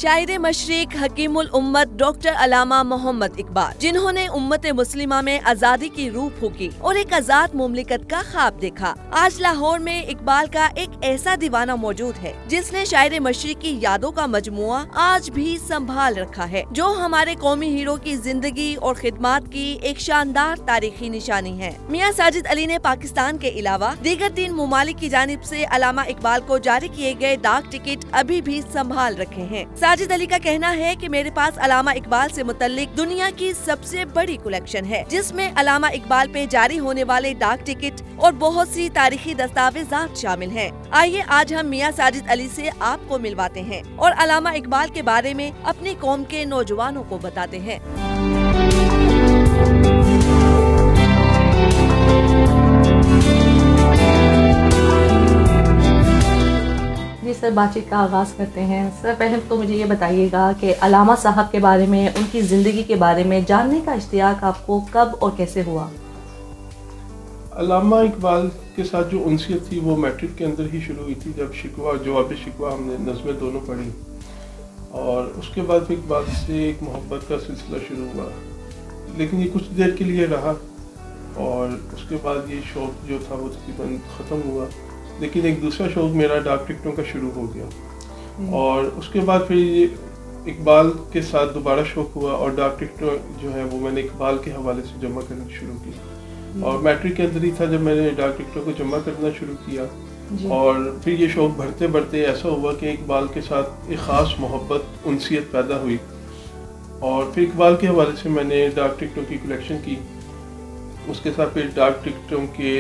शायर मशरिक हकीम उल उम्मत डॉक्टर अल्लामा मोहम्मद इकबाल, जिन्होंने उम्मत मुस्लिमा में आजादी की रूह फूकी और एक आजाद मुमलिकत का ख्वाब देखा। आज लाहौर में इकबाल का एक ऐसा दीवाना मौजूद है जिसने शायर मशरिक की यादों का मजमुआ आज भी संभाल रखा है, जो हमारे कौमी हीरो की जिंदगी और खिदमत की एक शानदार तारीखी निशानी है। मियां साजिद अली ने पाकिस्तान के अलावा दीगर 3 मुमालिक की जानिब से अल्लामा इकबाल को जारी किए गए डाक टिकट अभी भी संभाल रखे हैं। साजिद अली का कहना है कि मेरे पास अल्लामा इकबाल से मुतल्लिक दुनिया की सबसे बड़ी कलेक्शन है, जिसमें अल्लामा इकबाल पे जारी होने वाले डाक टिकट और बहुत सी तारीखी दस्तावेजात शामिल हैं। आइए आज हम मियां साजिद अली से आपको मिलवाते हैं और अल्लामा इकबाल के बारे में अपनी कौम के नौजवानों को बताते हैं। जी सर, बातचीत का आगाज़ करते हैं। सर, पहले तो मुझे ये बताइएगा कि अल्लामा साहब के बारे में, उनकी ज़िंदगी के बारे में जानने का इश्तियाक आपको कब और कैसे हुआ? अल्लामा इकबाल के साथ जो उनसियत थी वो मैट्रिक के अंदर ही शुरू हुई थी, जब शिकवा जवाब शिकवा हमने नज़में दोनों पढ़ी, और उसके बाद इकबाल से एक मोहब्बत का सिलसिला शुरू हुआ। लेकिन ये कुछ देर के लिए रहा और उसके बाद ये शौक़ जो था वो तकरीबन ख़त्म हुआ। लेकिन एक दूसरा शौक़ मेरा डाक टिकटों का शुरू हो गया और उसके बाद फिर ये इकबाल के साथ दोबारा शौक़ हुआ और डाक टिकटों जो है वो मैंने इकबाल के हवाले से जमा करना शुरू की। और मैट्रिक के अंदर ही था जब मैंने डाक टिकटों को जमा करना शुरू किया और फिर ये शौक़ बढ़ते बढ़ते ऐसा हुआ कि इकबाल के साथ एक ख़ास मोहब्बत उनसियत पैदा हुई और फिर इकबाल के हवाले से मैंने डाक टिकटों की कलेक्शन की। उसके साथ फिर डाक टिकटों के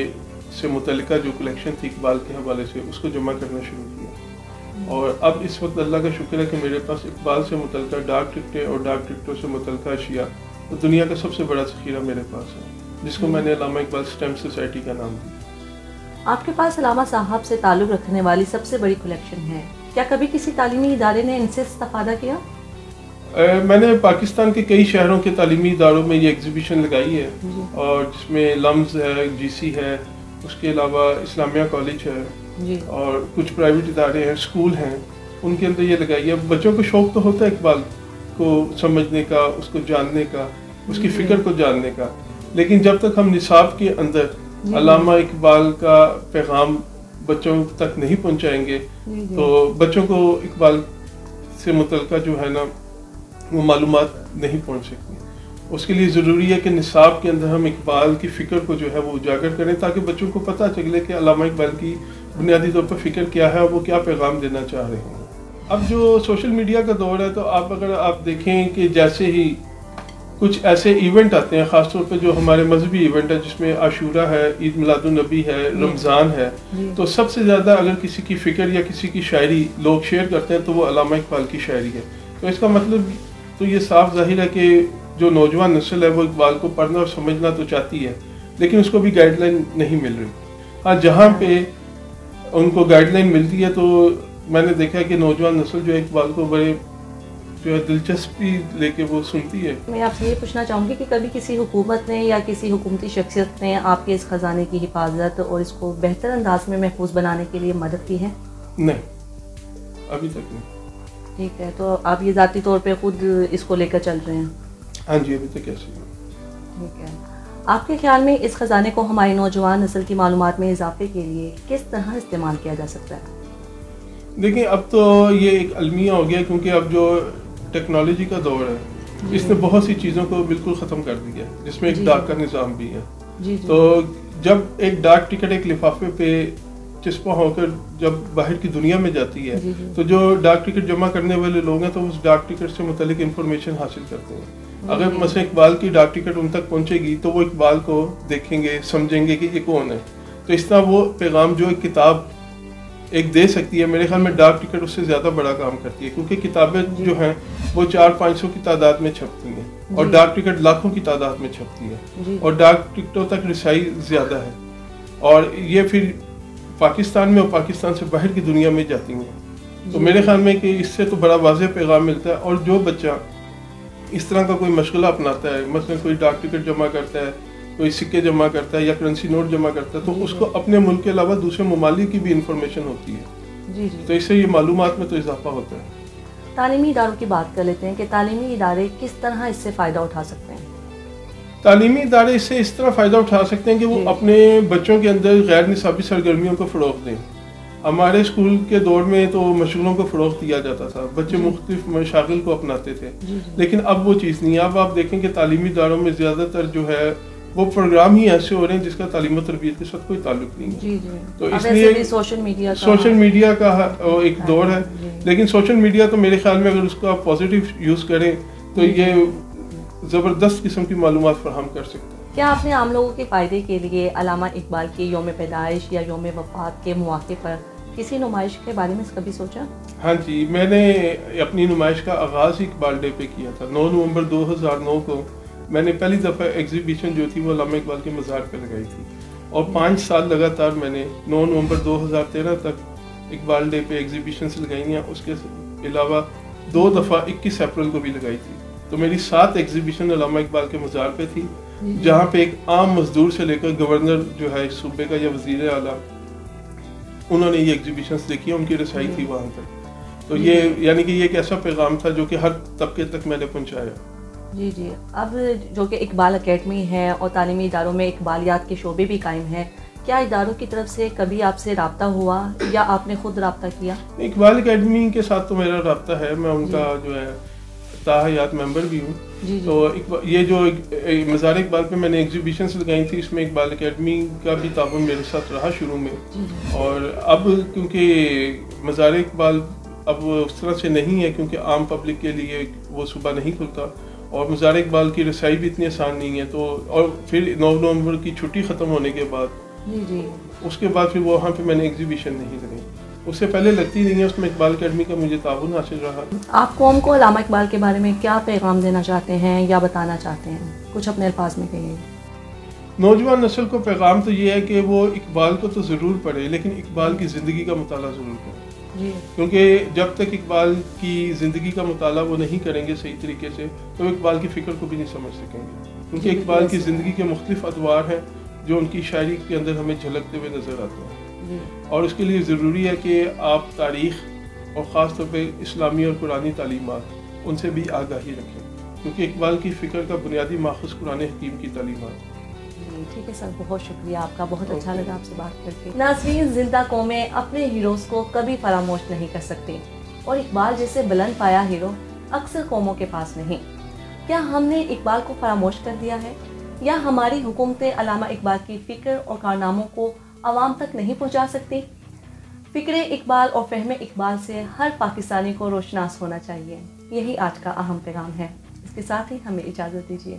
से मुतल्लिका जो कलेक्शन थी इकबाल के हवाले से उसको जमा करना शुरू किया। और अब इस वक्त अल्लाह का शुक्र है कि मेरे पास इकबाल से मुतल्लिका डाक टिकटें और डाक टिकटों से मुतल्लिका अशिया तो दुनिया का सबसे बड़ा ज़ख़ीरा मेरे पास है, जिसको मैंने अल्लामा इकबाल स्टैम्प सोसाइटी का नाम दिया। आपके पास अल्लामा साहब से ताल्लुक़ रखने वाली सबसे बड़ी कलेक्शन है, क्या कभी किसी तालीमी इदारे ने इनसे इस्तिफ़ादा किया? मैंने पाकिस्तान के कई शहरों के तालीमी इदारों में ये एग्जीबिशन लगाई है और जिसमें लम्स है, GC है, उसके अलावा इस्लामिया कॉलेज है और कुछ प्राइवेट इदारे हैं, स्कूल हैं, उनके अंदर ये लगाई है। बच्चों को शौक़ तो होता है इकबाल को समझने का, उसको जानने का, उसकी फ़िक्र को जानने का, लेकिन जब तक हम निसाब के अंदर अल्लामा इकबाल का पैगाम बच्चों तक नहीं पहुंचाएंगे तो बच्चों को इकबाल से मुतल्लिका जो है ना वो मालूमात नहीं पहुंच सकती। उसके लिए ज़रूरी है कि निसाब के अंदर हम इकबाल की फ़िक्र को जो है वो उजागर करें ताकि बच्चों को पता चले कि अल्लामा इकबाल की बुनियादी तौर पर फ़िक्र क्या है और वो क्या पैगाम देना चाह रहे हैं। अब जो सोशल मीडिया का दौर है तो अगर आप देखें कि जैसे ही कुछ ऐसे इवेंट आते हैं, ख़ासतौर पर जो हमारे मजहबी इवेंट है जिसमें आशूरा है, ईद मिलादुन नबी है, रमज़ान है, तो सबसे ज़्यादा अगर किसी की फ़िक्र या किसी की शायरी लोग शेयर करते हैं तो वो अल्लामा इकबाल की शायरी है। तो इसका मतलब तो ये साफ जाहिर है कि जो नौजवान नस्ल है वो इकबाल को पढ़ना और समझना तो चाहती है, लेकिन उसको भी गाइडलाइन नहीं मिल रही। हाँ, जहाँ पे उनको गाइडलाइन मिलती है तो मैंने देखा है कि नौजवान नस्ल जो है इकबाल को बड़े जो है दिलचस्पी लेके वो सुनती है। मैं आपसे ये पूछना चाहूँगी कि कभी किसी हुकूमत ने या किसी हुकूमती शख्सियत ने आपके इस ख़जाने की हिफाजत और इसको बेहतर अंदाज में महफूज बनाने के लिए मदद की है? नहीं, अभी तक नहीं। ठीक है, तो आप ये ज़ाती तौर पे खुद इसको लेकर चल रहे हैं? हाँ जी, अभी तक ऐसे ही। ठीक है, आपके ख्याल में इस ख़जाने को हमारी नौजवान नस्ल की मालूमात में इजाफे के लिए किस तरह इस्तेमाल किया जा सकता है? देखिए, अब तो ये एक अलमिया हो गया क्योंकि अब जो टेक्नोलॉजी का दौर है इसने बहुत सी चीज़ों को बिल्कुल ख़त्म कर दिया, जिसमें एक डाक का निज़ाम भी है। तो जब एक डाक टिकट एक लिफाफे पे चिस्पा होकर जब बाहर की दुनिया में जाती है तो जो डाक टिकट जमा करने वाले लोग हैं तो उस डाक टिकट से मुतालिक इंफॉर्मेशन हासिल करते हैं। अगर मसलन इकबाल की डाक टिकट उन तक पहुंचेगी तो वो इकबाल को देखेंगे, समझेंगे कि ये कौन है। तो इस तरह वो पैगाम जो एक किताब एक दे सकती है, मेरे ख्याल में डाक टिकट उससे ज़्यादा बड़ा काम करती है, क्योंकि किताबें जो हैं वो 400-500 की तादाद में छपती हैं और डाक टिकट लाखों की तादाद में छपती है और डाक टिकटों तक रसाई ज़्यादा है और ये फिर पाकिस्तान में और पाकिस्तान से बाहर की दुनिया में जाती हैं। तो मेरे ख्याल में कि इससे तो बड़ा वाज़ेह पैगाम मिलता है। और जो बच्चा इस तरह का कोई मशगला अपनाता है, मसलन कोई डाक टिकट जमा करता है, कोई सिक्के जमा करता है या करेंसी नोट जमा करता है, तो उसको अपने मुल्क के अलावा दूसरे ममालिक की भी इंफॉर्मेशन होती है। तो इससे ये मालूमात में तो इजाफा होता है। تعلیمی اداروں کی بات کر لیتے ہیں کہ تعلیمی ادارے کس طرح اس سے فائدہ اٹھا سکتے ہیں؟ تعلیمی ادارے اس سے اس طرح فائدہ اٹھا سکتے ہیں کہ وہ اپنے بچوں کے اندر غیر نصابی سرگرمیوں کو فروغ دیں. ہمارے اسکول کے دور میں تو مشغلوں کو فروغ دیا جاتا تھا, بچے مختلف مشاغل کو اپناتے تھے, لیکن اب وہ چیز نہیں ہے. اب آپ دیکھیں کہ تعلیمی اداروں میں زیادہ تر جو ہے وہ پروگرام ہی ایسے ہو رہے ہیں جس کا تعلیم و تربیت کے ساتھ کوئی تعلق نہیں ہے. تو اس لیے سوشل میڈیا کا ایک دور ہے, لیکن سوشل میڈیا تو میرے خیال میں اگر اس کو آپ پازیٹیو یوز کریں تو یہ زبردست قسم کی معلومات فراہم کر سکتے ہیں. کیا آپ نے عام لوگوں کے فائدے کے لیے علامہ اقبال کی یوم پیدائش یا یوم وفات کے مواقع پر کسی نمائش کے بارے میں کبھی سوچا؟ ہاں جی, میں نے اپنی نمائش کا آغاز اقبال ڈے پہ کیا تھا. 9 نومبر 2009 کو میں نے پہلی دفعہ ایگزیبیشن جو تھی وہ علامہ اقبال کے مزار پہ لگائی تھی, اور 5 سال لگاتار میں نے 9 نومبر 2013 تک اقبال ڈے پہ ایگزیبیشنز لگائی ہیں. اس کے علاوہ 2 دفعہ 21 اپریل کو بھی لگائی تھی. تو میری 7 ایگزیبیشن علامہ اقبال کے مزار پہ تھی, جہاں پہ ایک عام مزدور سے لے کر گورنر جو ہے صوبے کا یا وزیر اعلیٰ, انہوں نے یہ ایگزیبیشنز دیکھی, ان کی رسائی تھی وہاں تک. تو یہ یعنی کہ یہ ایک ایسا پیغام تھا جو کہ ہر طبقے تک میں نے پہنچایا. جی جی. اب جو کہ اقبال اکیڈمی ہے اور تعلیمی اداروں میں اقبالیات کے شعبے بھی قائم ہیں, کیا اداروں کی طرف سے کبھی آپ سے رابطہ ہوا یا آپ نے خود رابطہ کیا؟ اقبال اکیڈمی کے ساتھ تو میرا رابطہ ہے, میں ان کا جو ہے تاحیات ممبر بھی ہوں. تو یہ جو مزار اقبال پہ میں نے ایگزیبیشنز لگائی تھی, اس میں اقبال اکیڈمی کا بھی تعاون میرے ساتھ رہا شروع میں. اور اب کیونکہ مزار اقبال اب اس طرح سے نہیں ہے, کیونکہ عام پبلک کے لیے وہ صبح نہیں کھلتا, اور مزار اقبال کی رسائی بھی اتنی آسان نہیں ہے. تو اور پھر 9 نومبر کی چھٹی ختم ہونے کے بعد اس کے بعد پھر وہاں پہ میں نے ایگزیبیشن نہیں لگائی. اس سے پہلے لگتی نہیں ہے, اس میں اقبال اکیڈمی کا مجھے تعاون حاصل رہا. آپ قوم کو علامہ اقبال کے بارے میں کیا پیغام دینا چاہتے ہیں یا بتانا چاہتے ہیں؟ کچھ اپنے الفاظ میں کہیے. نوجوان نسل کو پیغام تو یہ ہے کہ وہ اقبال کو تو ضرور پڑھے, لیکن اقبال کی زندگی کا مطالعہ ضرور کرے. کیونکہ جب تک اقبال کی زندگی کا مطالعہ وہ نہیں کریں گے صحیح طریقے سے, تو اقبال کی فکر کو بھی نہیں سمجھ سکیں گے. کیونکہ اقبال کی زندگی کے مختلف ادوار ہیں جو ان کی شاعری کے اندر ہمیں جھلکتے ہوئے نظر آتے ہیں. اور اس کے لیے ضروری ہے کہ آپ تاریخ اور خاص طور پہ اسلامی اور قرآنی تعلیمات ان سے بھی آگاہی رکھیں, کیونکہ اقبال کی فکر کا بنیادی ماخذ قرآن حکیم کی تعلیمات. ٹھیک ہے سر, بہت شکریہ آپ کا, بہت اچھا لگا آپ سے بات کر کے. ناظرین, زندہ قومیں اپنے ہیروز کو کبھی فراموش نہیں کر سکتی, اور اقبال جیسے بلند پایا ہیرو اکثر قوموں کے پاس نہیں. کیا ہم نے اقبال کو فراموش کر دیا ہے, یا ہماری حکومتیں علامہ اقبال کی فکر اور کارناموں کو عوام تک نہیں پہنچا سکتی؟ فکر اقبال اور فہم اقبال سے ہر پاکستانی کو روشناس ہونا چاہیے. یہی آج کا اہم پیغام ہے. اس کے ساتھ ہی ہمیں اجازت دیجیے.